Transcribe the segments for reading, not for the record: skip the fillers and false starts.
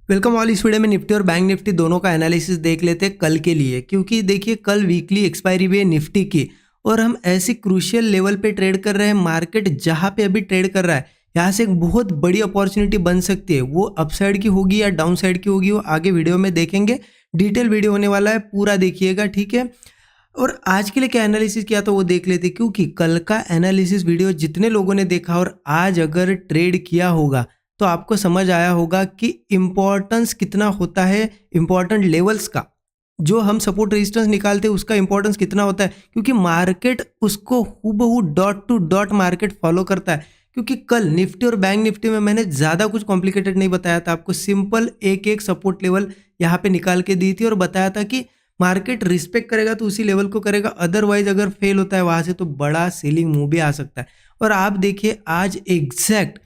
Welcome all. इस video में Nifty और बैंक निफ्टी दोनों का एनालिसिस देख लेते हैं कल के लिए, क्योंकि देखिए कल वीकली एक्सपायरी भी है निफ्टी की और हम ऐसी क्रूशियल लेवल पे ट्रेड कर रहे हैं। मार्केट जहां पे अभी ट्रेड कर रहा है यहाँ से एक बहुत बड़ी अपॉर्चुनिटी बन सकती है। वो अपसाइड की होगी या डाउन साइड की होगी वो आगे वीडियो में देखेंगे। डिटेल वीडियो होने वाला है, पूरा देखिएगा, ठीक है। और आज के लिए क्या एनालिसिस किया तो वो देख लेते, क्योंकि कल का एनालिसिस वीडियो जितने लोगों ने देखा और आज अगर ट्रेड किया होगा तो आपको समझ आया होगा कि इम्पोर्टेंस कितना होता है इम्पोर्टेंट लेवल्स का। जो हम सपोर्ट रेजिस्टेंस निकालते हैं उसका इंपॉर्टेंस कितना होता है, क्योंकि मार्केट उसको हूबहू dot to dot market follow करता है। क्योंकि कल निफ्टी और बैंक निफ्टी में मैंने ज़्यादा कुछ कॉम्प्लिकेटेड नहीं बताया था, आपको सिंपल एक एक सपोर्ट लेवल यहाँ पे निकाल के दी थी और बताया था कि मार्केट रिस्पेक्ट करेगा तो उसी लेवल को करेगा, अदरवाइज अगर फेल होता है वहाँ से तो बड़ा सेलिंग मूव भी आ सकता है। और आप देखिए आज एग्जैक्ट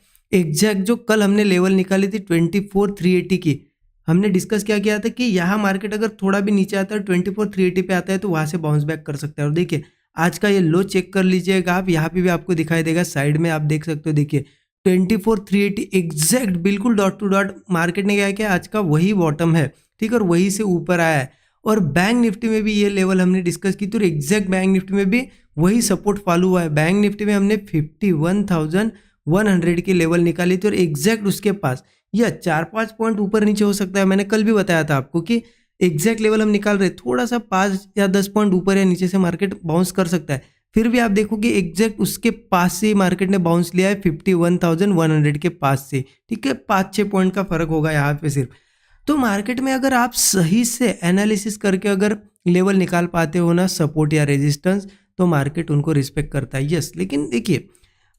जो कल हमने लेवल निकाली थी 24,380 की, हमने डिस्कस क्या किया था कि यहाँ मार्केट अगर थोड़ा भी नीचे आता है 24,380 पे आता है तो वहाँ से बाउंस बैक कर सकता है। और देखिए आज का ये लो चेक कर लीजिएगा आप, यहाँ पे भी आपको दिखाई देगा, साइड में आप देख सकते हो। देखिए 24,380 एग्जैक्ट बिल्कुल डॉट टू डॉट मार्केट ने क्या किया, आज का वही बॉटम है, ठीक है, और वही से ऊपर आया है। और बैंक निफ्टी में भी ये लेवल हमने डिस्कस की तो एग्जैक्ट बैंक निफ्टी में भी वही सपोर्ट फॉलो हुआ है। बैंक निफ्टी में हमने 51,100 की लेवल निकाली थी और एग्जैक्ट उसके पास यह 4-5 पॉइंट ऊपर नीचे हो सकता है। मैंने कल भी बताया था आपको कि एग्जैक्ट लेवल हम निकाल रहे, थोड़ा सा 5 या 10 पॉइंट ऊपर या नीचे से मार्केट बाउंस कर सकता है। फिर भी आप देखो कि एग्जैक्ट उसके पास से मार्केट ने बाउंस लिया है 51,100 के पास से, ठीक है, 5-6 पॉइंट का फर्क होगा यहाँ पे सिर्फ। तो मार्केट में अगर आप सही से एनालिसिस करके अगर लेवल निकाल पाते हो ना, सपोर्ट या रेजिस्टेंस, तो मार्केट उनको रिस्पेक्ट करता है, यस। लेकिन देखिए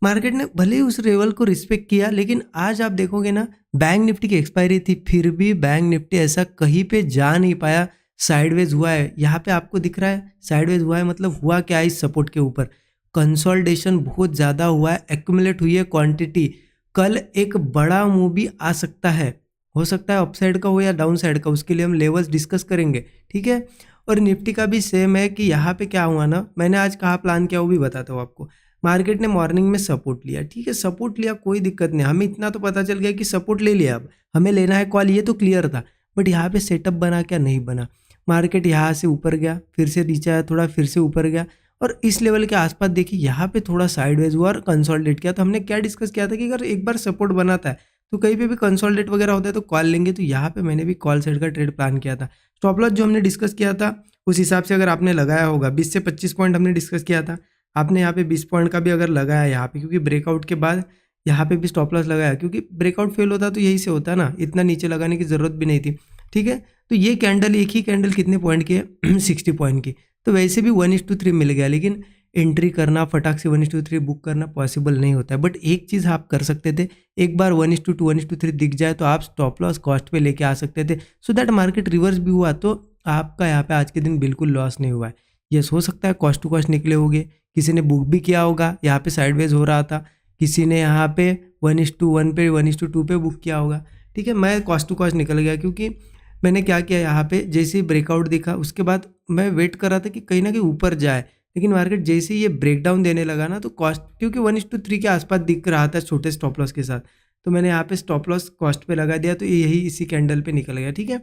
मार्केट ने भले ही उस लेवल को रिस्पेक्ट किया, लेकिन आज आप देखोगे ना बैंक निफ्टी की एक्सपायरी थी, फिर भी बैंक निफ्टी ऐसा कहीं पे जा नहीं पाया, साइडवेज हुआ है। यहाँ पे आपको दिख रहा है साइडवेज हुआ है, मतलब हुआ क्या है, इस सपोर्ट के ऊपर कंसोलिडेशन बहुत ज़्यादा हुआ है, एक्यूमुलेट हुई है क्वांटिटी। कल एक बड़ा मूव भी आ सकता है, हो सकता है अपसाइड का हो या डाउन साइड का, उसके लिए हम लेवल्स डिस्कस करेंगे, ठीक है। और निफ्टी का भी सेम है कि यहाँ पे क्या हुआ ना, मैंने आज कहाँ प्लान किया वो भी बताता हूँ आपको। मार्केट ने मॉर्निंग में सपोर्ट लिया, ठीक है, सपोर्ट लिया, कोई दिक्कत नहीं, हमें इतना तो पता चल गया कि सपोर्ट ले लिया, अब हमें लेना है कॉल, ये तो क्लियर था। बट यहाँ पे सेटअप बना क्या, नहीं बना। मार्केट यहाँ से ऊपर गया, फिर से नीचे आया, थोड़ा फिर से ऊपर गया और इस लेवल के आसपास देखिए यहाँ पे थोड़ा साइडवेज हुआ और कंसोलिडेट किया। तो हमने क्या डिस्कस किया था कि अगर एक बार सपोर्ट बनाता है तो कहीं पे भी कंसोलिडेट वगैरह होता है तो कॉल लेंगे। तो यहाँ पे मैंने भी कॉल साइड का ट्रेड प्लान किया था। स्टॉप लॉस जो हमने डिस्कस किया था उस हिसाब से अगर आपने लगाया होगा 20 से 25 पॉइंट हमने डिस्कस किया था, आपने यहाँ पे 20 पॉइंट का भी अगर लगाया यहाँ पे, क्योंकि ब्रेकआउट के बाद यहाँ पे भी स्टॉप लॉस लगाया, क्योंकि ब्रेकआउट फेल होता तो यही से होता ना, इतना नीचे लगाने की जरूरत भी नहीं थी, ठीक है। तो ये कैंडल, एक ही कैंडल कितने पॉइंट की है 60 पॉइंट की, तो वैसे भी 1:3 मिल गया। लेकिन एंट्री करना फटाक से 1:3 बुक करना पॉसिबल नहीं होता है। बट एक चीज़ आप कर सकते थे, एक बार 1:2 1:3 दिख जाए तो आप स्टॉप लॉस कॉस्ट पे लेके आ सकते थे, सो दैट मार्केट रिवर्स भी हुआ तो आपका यहाँ पे आज के दिन बिल्कुल लॉस नहीं हुआ है। यस, हो सकता है कॉस्ट टू कॉस्ट निकले होंगे, किसी ने बुक भी किया होगा, यहाँ पे साइडवेज हो रहा था, किसी ने यहाँ पे 1:1 पे 1:2 पे बुक किया होगा, ठीक है। मैं कॉस्ट टू कॉस्ट निकल गया, क्योंकि मैंने क्या किया, यहाँ पे जैसे ही ब्रेकआउट दिखा उसके बाद मैं वेट कर रहा था कि कहीं ना कहीं ऊपर जाए, लेकिन मार्केट जैसे ही ये ब्रेकडाउन देने लगा ना तो कॉस्ट, क्योंकि 1:3 के आसपास दिख रहा था छोटे स्टॉप लॉस के साथ, तो मैंने यहाँ पे स्टॉप लॉस कॉस्ट पे लगा दिया, तो यही इसी कैंडल पे निकल गया, ठीक है।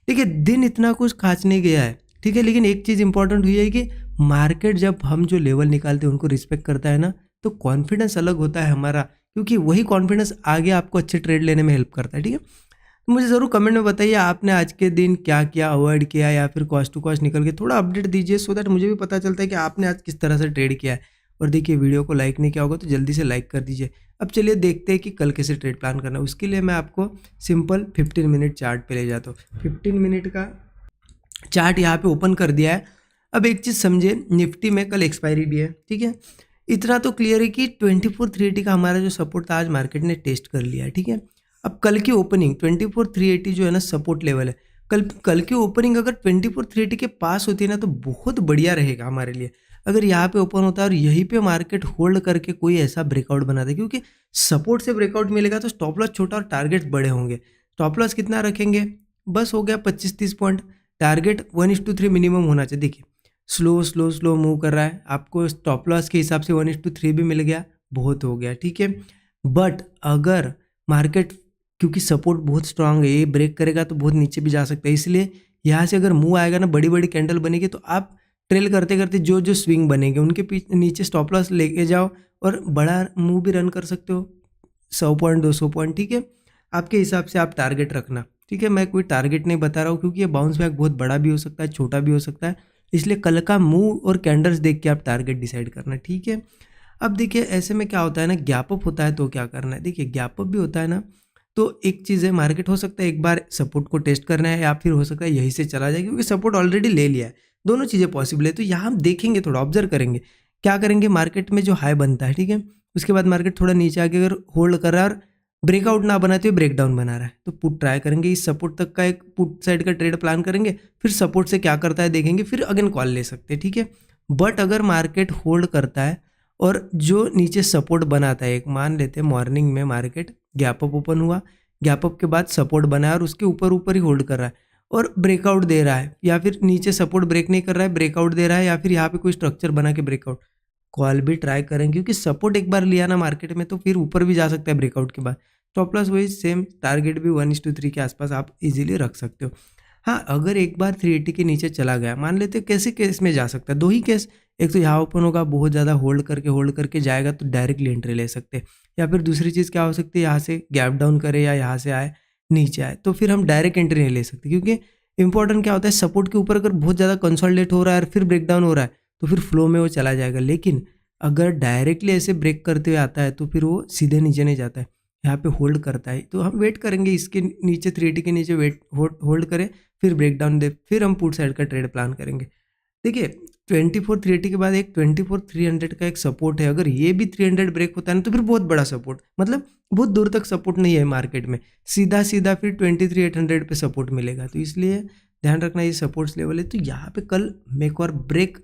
देखिए दिन इतना कुछ खास नहीं गया है, ठीक है, लेकिन एक चीज़ इंपॉर्टेंट हुई है कि मार्केट जब हम जो लेवल निकालते हैं उनको रिस्पेक्ट करता है ना, तो कॉन्फिडेंस अलग होता है हमारा, क्योंकि वही कॉन्फिडेंस आगे आपको अच्छे ट्रेड लेने में हेल्प करता है, ठीक है। तो मुझे ज़रूर कमेंट में बताइए आपने आज के दिन क्या किया, अवॉइड किया या फिर कॉस्ट टू कॉस्ट निकल के, थोड़ा अपडेट दीजिए, सो दैट मुझे भी पता चलता है कि आपने आज किस तरह से ट्रेड किया है। और देखिए वीडियो को लाइक नहीं किया होगा तो जल्दी से लाइक कर दीजिए। अब चलिए देखते हैं कि कल कैसे ट्रेड प्लान करना है। उसके लिए मैं आपको सिंपल 15 मिनट चार्ट पे ले जाता हूँ। 15 मिनट का चार्ट यहाँ पे ओपन कर दिया है। अब एक चीज़ समझे, निफ्टी में कल एक्सपायरी भी है, ठीक है। इतना तो क्लियर है कि 24,380 का हमारा जो सपोर्ट था आज मार्केट ने टेस्ट कर लिया है, ठीक है। अब कल की ओपनिंग 24,380 जो है ना सपोर्ट लेवल है, कल की ओपनिंग अगर 24,380 के पास होती है ना तो बहुत बढ़िया रहेगा हमारे लिए। अगर यहाँ पे ओपन होता है और यहीं पे मार्केट होल्ड करके कोई ऐसा ब्रेकआउट बनाता है, क्योंकि सपोर्ट से ब्रेकआउट मिलेगा तो स्टॉप लॉस छोटा और टारगेट्स बड़े होंगे। स्टॉप लॉस कितना रखेंगे, बस हो गया 25-30 पॉइंट, टारगेट 1:3 मिनिमम होना चाहिए। देखिए स्लो मूव कर रहा है, आपको स्टॉप लॉस के हिसाब से 1:3 भी मिल गया, बहुत हो गया, ठीक है। बट अगर मार्केट क्योंकि सपोर्ट बहुत स्ट्रांग है, ये ब्रेक करेगा तो बहुत नीचे भी जा सकता है। इसलिए यहाँ से अगर मूव आएगा ना, बड़ी बड़ी कैंडल बनेगी, तो आप ट्रेल करते करते जो जो स्विंग बनेंगे उनके पीछे नीचे स्टॉप लॉस लेके जाओ और बड़ा मूव भी रन कर सकते हो, 100 पॉइंट 200 पॉइंट, ठीक है। आपके हिसाब से आप टारगेट रखना, ठीक है। मैं कोई टारगेट नहीं बता रहा हूँ, क्योंकि ये बाउंस बैक बहुत बड़ा भी हो सकता है, छोटा भी हो सकता है। इसलिए कल का मूव और कैंडल्स देख के आप टारगेट डिसाइड करना, ठीक है। अब देखिए ऐसे में क्या होता है ना, गैप अप होता है तो क्या करना है। देखिए गैप अप भी होता है ना, तो एक चीज़ है, मार्केट हो सकता है एक बार सपोर्ट को टेस्ट करना है, या फिर हो सकता है यहीं से चला जाए, क्योंकि सपोर्ट ऑलरेडी ले लिया है। दोनों चीज़ें पॉसिबल है। तो यहाँ हम देखेंगे, थोड़ा ऑब्जर्व करेंगे क्या करेंगे। मार्केट में जो हाई बनता है, ठीक है, उसके बाद मार्केट थोड़ा नीचे आके अगर होल्ड कर रहा है और ब्रेकआउट ना बनाते हुए ब्रेकडाउन बना रहा है, तो पुट ट्राई करेंगे। इस सपोर्ट तक का एक पुट साइड का ट्रेड प्लान करेंगे, फिर सपोर्ट से क्या करता है देखेंगे, फिर अगेन कॉल ले सकते हैं, ठीक है। बट अगर मार्केट होल्ड करता है और जो नीचे सपोर्ट बनाता है, एक मान लेते हैं मॉर्निंग में मार्केट गैप अप ओपन हुआ, गैप अप के बाद सपोर्ट बनाया और उसके ऊपर ऊपर ही होल्ड कर रहा है और ब्रेकआउट दे रहा है, या फिर नीचे सपोर्ट ब्रेक नहीं कर रहा है, ब्रेकआउट दे रहा है, या फिर यहाँ पे कोई स्ट्रक्चर बना के ब्रेकआउट, कॉल भी ट्राई करेंगे। क्योंकि सपोर्ट एक बार लिया ना मार्केट में, तो फिर ऊपर भी जा सकता है ब्रेकआउट के बाद। स्टॉप लॉस वही सेम, टारगेट भी 1:3 के आसपास आप इजीली रख सकते हो। हाँ, अगर एक बार 380 के नीचे चला गया, मान लेते हैं, कैसे केस में जा सकता है, दो ही केस। एक तो यहाँ ओपन होगा, बहुत ज़्यादा होल्ड करके जाएगा तो डायरेक्टली एंट्री ले सकते हैं, या फिर दूसरी चीज़ क्या हो सकती है, यहाँ से गैप डाउन करे या यहाँ से आए नीचे आए, तो फिर हम डायरेक्ट एंट्री नहीं ले सकते। क्योंकि इंपॉर्टेंट क्या होता है, सपोर्ट के ऊपर अगर बहुत ज़्यादा कंसोलिडेट हो रहा है और फिर ब्रेकडाउन हो रहा है, तो फिर फ्लो में वो चला जाएगा। लेकिन अगर डायरेक्टली ऐसे ब्रेक करते हुए आता है, तो फिर वो सीधे नीचे नहीं जाता है, यहाँ पे होल्ड करता है। तो हम वेट करेंगे इसके नीचे, 380 के नीचे वेट होल्ड करें, फिर ब्रेकडाउन दे, फिर हम पुट साइड का ट्रेड प्लान करेंगे। देखिए 24,380 के बाद एक 24,300 का एक सपोर्ट है, अगर ये भी 300 ब्रेक होता है ना, तो फिर बहुत बड़ा सपोर्ट, मतलब बहुत दूर तक सपोर्ट नहीं है मार्केट में, सीधा सीधा फिर 23,800 पे सपोर्ट मिलेगा। तो इसलिए ध्यान रखना, ये सपोर्ट्स लेवल है। तो यहाँ पे कल मेक और ब्रेक,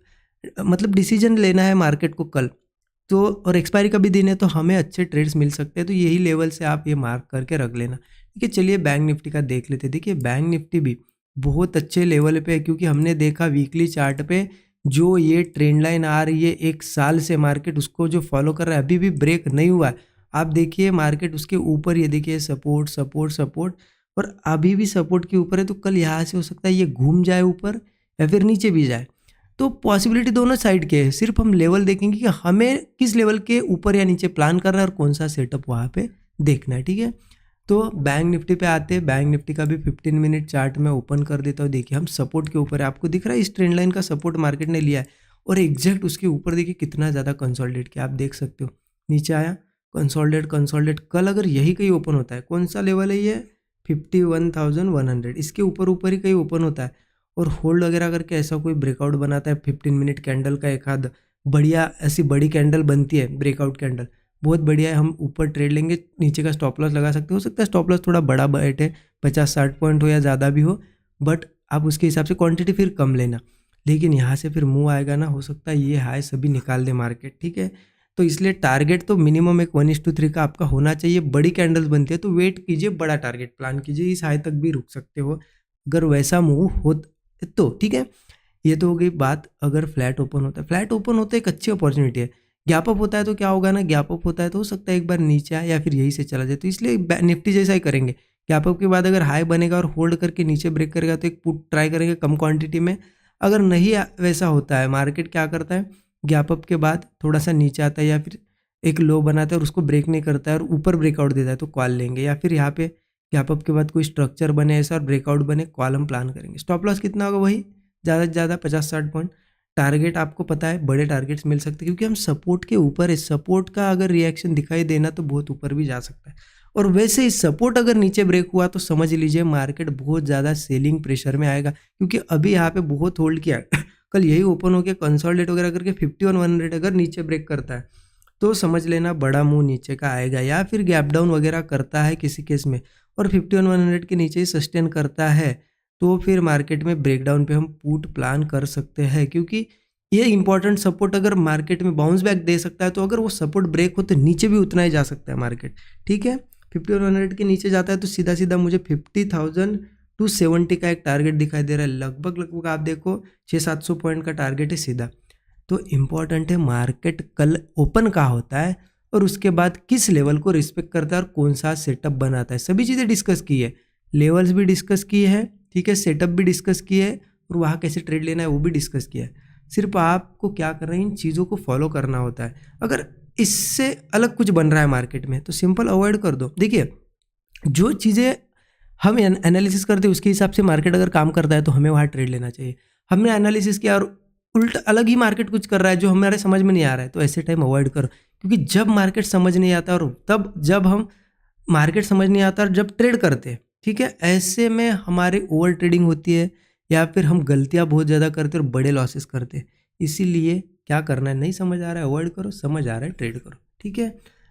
मतलब डिसीजन लेना है मार्केट को कल, तो और एक्सपायरी का भी दिन है, तो हमें अच्छे ट्रेड्स मिल सकते हैं। तो यही लेवल से आप ये मार्क करके रख लेना, ठीक है। चलिए बैंक निफ्टी का देख लेते हैं। देखिए बैंक निफ्टी भी बहुत अच्छे लेवल पे है, क्योंकि हमने देखा वीकली चार्ट पे जो ये ट्रेंड लाइन आ रही है, एक साल से मार्केट उसको जो फॉलो कर रहा है, अभी भी ब्रेक नहीं हुआ है। आप देखिए मार्केट उसके ऊपर, ये देखिए सपोर्ट सपोर्ट सपोर्ट, और अभी भी सपोर्ट के ऊपर है। तो कल यहाँ से हो सकता है ये घूम जाए ऊपर, या फिर नीचे भी जाए। तो पॉसिबिलिटी दोनों साइड के है, सिर्फ हम लेवल देखेंगे कि हमें किस लेवल के ऊपर या नीचे प्लान करना है और कौन सा सेटअप वहाँ पे देखना है, ठीक है। तो बैंक निफ्टी पे आते हैं। बैंक निफ्टी का भी 15 मिनट चार्ट में ओपन कर देता हूँ। देखिए हम सपोर्ट के ऊपर है, आपको दिख रहा है इस ट्रेंड लाइन का सपोर्ट मार्केट ने लिया है, और एग्जैक्ट उसके ऊपर देखिए कितना ज़्यादा कंसोलिडेट किया, आप देख सकते हो। नीचे आया, कंसोलिडेट। कल अगर यही कहीं ओपन होता है, कौन सा लेवल है ये, 51,100, इसके ऊपर ऊपर ही कहीं ओपन होता है और होल्ड वगैरह करके ऐसा कोई ब्रेकआउट बनाता है, 15 मिनट कैंडल का एक आध बढ़िया ऐसी बड़ी कैंडल बनती है, ब्रेकआउट कैंडल बहुत बढ़िया है। हम ऊपर ट्रेड लेंगे, नीचे का स्टॉप लॉस लगा सकते हो सकता है स्टॉप लॉस थोड़ा बड़ा बैठे, 50-60 पॉइंट हो या ज़्यादा भी हो, बट आप उसके हिसाब से क्वांटिटी फिर कम लेना। लेकिन यहाँ से फिर मूव आएगा ना, हो सकता है ये हाई सभी निकाल दे मार्केट, ठीक है। तो इसलिए टारगेट तो मिनिमम एक 1:3 का आपका होना चाहिए। बड़ी कैंडल्स बनती है तो वेट कीजिए, बड़ा टारगेट प्लान कीजिए, इस हाई तक भी रुक सकते हो अगर वैसा मूव हो तो, ठीक है। ये तो हो गई बात अगर फ्लैट ओपन होता है। फ्लैट ओपन होता है एक अच्छी अपॉर्चुनिटी है। गैप अप होता है तो क्या होगा ना, गैप अप होता है तो हो सकता है एक बार नीचे आए या फिर यहीं से चला जाए। तो इसलिए निफ्टी जैसा ही करेंगे, गैप अप के बाद अगर हाई बनेगा और होल्ड करके नीचे ब्रेक करेगा तो एक पुट ट्राई करेंगे कम क्वांटिटी में। अगर नहीं वैसा होता है, मार्केट क्या करता है, गैप अप के बाद थोड़ा सा नीचे आता है या फिर एक लो बनाता है और उसको ब्रेक नहीं करता है और ऊपर ब्रेकआउट देता है तो कॉल लेंगे, या फिर यहाँ पे गैप अप के बाद कोई स्ट्रक्चर बने ऐसा और ब्रेकआउट बने, कॉल हम प्लान करेंगे। स्टॉप लॉस कितना होगा, वही ज़्यादा से ज़्यादा 50-60 पॉइंट। टारगेट आपको पता है, बड़े टारगेट्स मिल सकते हैं क्योंकि हम सपोर्ट के ऊपर है। सपोर्ट का अगर रिएक्शन दिखाई देना तो बहुत ऊपर भी जा सकता है, और वैसे ही सपोर्ट अगर नीचे ब्रेक हुआ तो समझ लीजिए मार्केट बहुत ज़्यादा सेलिंग प्रेशर में आएगा, क्योंकि अभी यहाँ पे बहुत होल्ड किया कल यही ओपन होकर कंसोलिडेट वगैरह करके 51,100 अगर नीचे ब्रेक करता है तो समझ लेना बड़ा मुंह नीचे का आएगा, या फिर गैप डाउन वगैरह करता है किसी केस में और 51,100 के नीचे ही सस्टेन करता है तो फिर मार्केट में ब्रेकडाउन पे हम पुट प्लान कर सकते हैं। क्योंकि ये इंपॉर्टेंट सपोर्ट अगर मार्केट में बाउंस बैक दे सकता है तो अगर वो सपोर्ट ब्रेक हो तो नीचे भी उतना ही जा सकता है मार्केट, ठीक है। 51,100 के नीचे जाता है तो सीधा सीधा मुझे 50,270 का एक टारगेट दिखाई दे रहा है। लगभग आप देखो 600-700 पॉइंट का टारगेट है सीधा। तो इम्पॉर्टेंट है मार्केट कल ओपन कहाँ होता है और उसके बाद किस लेवल को रिस्पेक्ट करता है और कौन सा सेटअप बनाता है, सभी चीज़ें डिस्कस की है। लेवल्स भी डिस्कस किए हैं, ठीक है, सेटअप भी डिस्कस किए है और वहाँ कैसे ट्रेड लेना है वो भी डिस्कस किया है। सिर्फ आपको क्या करना है, इन चीज़ों को फॉलो करना होता है। अगर इससे अलग कुछ बन रहा है मार्केट में तो सिंपल अवॉइड कर दो। देखिए, जो चीज़ें हम एनालिसिस करते हैं उसके हिसाब से मार्केट अगर काम करता है तो हमें वहाँ ट्रेड लेना चाहिए। हमने एनालिसिस किया और उल्टा अलग ही मार्केट कुछ कर रहा है जो हमारे समझ में नहीं आ रहा है, तो ऐसे टाइम अवॉइड करो। क्योंकि जब मार्केट समझ नहीं आता और तब जब हम मार्केट समझ नहीं आता और जब ट्रेड करते हैं, ठीक है, ऐसे में हमारी ओवर ट्रेडिंग होती है या फिर हम गलतियाँ बहुत ज़्यादा करते हैं और बड़े लॉसेस करते हैं। इसीलिए क्या करना है, नहीं समझ आ रहा है अवॉइड करो, समझ आ रहा है ट्रेड करो, ठीक है।